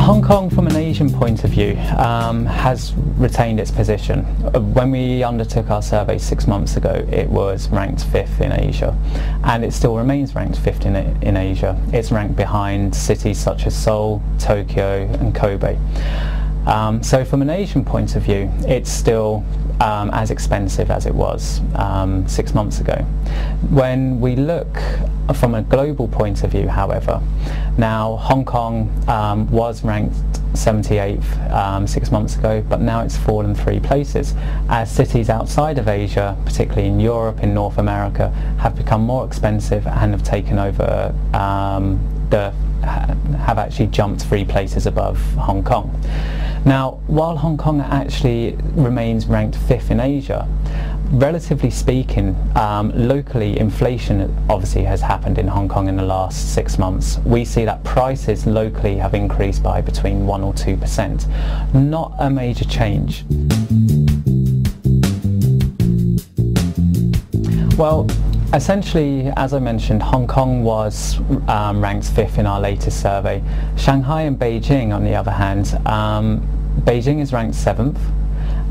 Hong Kong, from an Asian point of view, has retained its position. When we undertook our survey 6 months ago, it was ranked 5th in Asia, and it still remains ranked 5th in Asia. It's ranked behind cities such as Seoul, Tokyo and Kobe. So from an Asian point of view, it's still as expensive as it was 6 months ago. When we look from a global point of view, however, now Hong Kong was ranked 78th 6 months ago, but now it's fallen 3 places as cities outside of Asia, particularly in Europe, in North America, have become more expensive and have taken over have actually jumped 3 places above Hong Kong. Now, while Hong Kong actually remains ranked 5th in Asia, relatively speaking, locally inflation obviously has happened in Hong Kong in the last 6 months. We see that prices locally have increased by between 1 or 2%. Not a major change. Well, essentially, as I mentioned, Hong Kong was ranked 5th in our latest survey. Shanghai and Beijing, on the other hand, Beijing is ranked 7th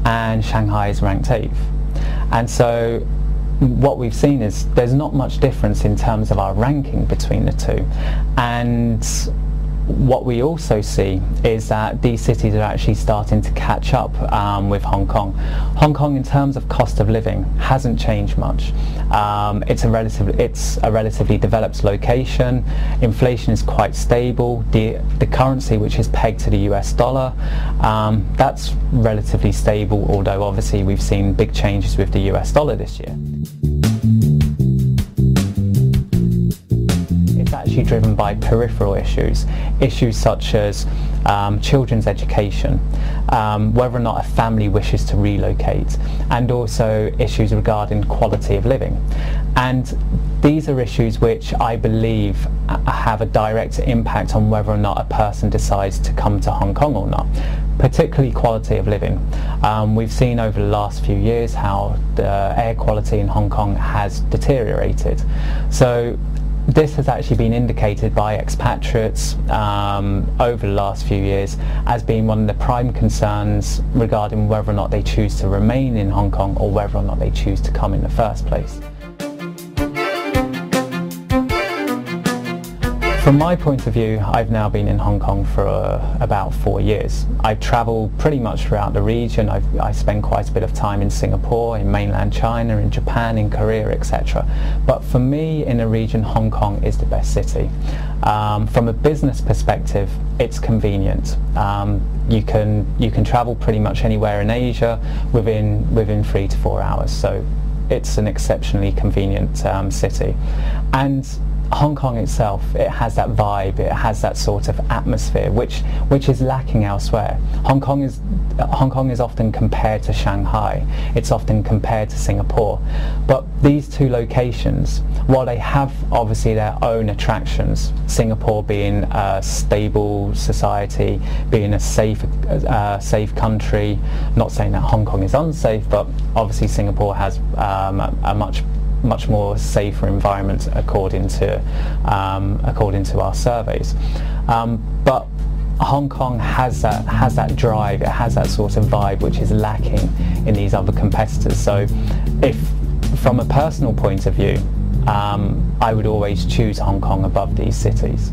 and Shanghai is ranked 8th. And so what we've seen is there's not much difference in terms of our ranking between the two. And what we also see is that these cities are actually starting to catch up with Hong Kong. Hong Kong, in terms of cost of living, hasn't changed much. It's a relatively developed location. Inflation is quite stable. The currency, which is pegged to the US dollar, that's relatively stable, although obviously we've seen big changes with the US dollar this year. Actually driven by peripheral issues such as children's education, whether or not a family wishes to relocate, and also issues regarding quality of living. And these are issues which I believe have a direct impact on whether or not a person decides to come to Hong Kong or not, particularly quality of living. We've seen over the last few years how the air quality in Hong Kong has deteriorated. So this has actually been indicated by expatriates over the last few years as being one of the prime concerns regarding whether or not they choose to remain in Hong Kong or whether or not they choose to come in the first place. From my point of view, I've now been in Hong Kong for about 4 years. I've travelled pretty much throughout the region. I spend quite a bit of time in Singapore, in mainland China, in Japan, in Korea, etc. But for me, in the region, Hong Kong is the best city. From a business perspective, it's convenient. You can travel pretty much anywhere in Asia within 3 to 4 hours. So it's an exceptionally convenient city. And Hong Kong itself, it has that vibe, it has that sort of atmosphere which is lacking elsewhere. Hong Kong is often compared to Shanghai, it's often compared to Singapore, but these two locations, while they have obviously their own attractions, Singapore being a stable society, being a safe country, not saying that Hong Kong is unsafe, but obviously Singapore has a much more safer environment according to our surveys. But Hong Kong has that drive, it has that sort of vibe which is lacking in these other competitors. So if from a personal point of view, I would always choose Hong Kong above these cities.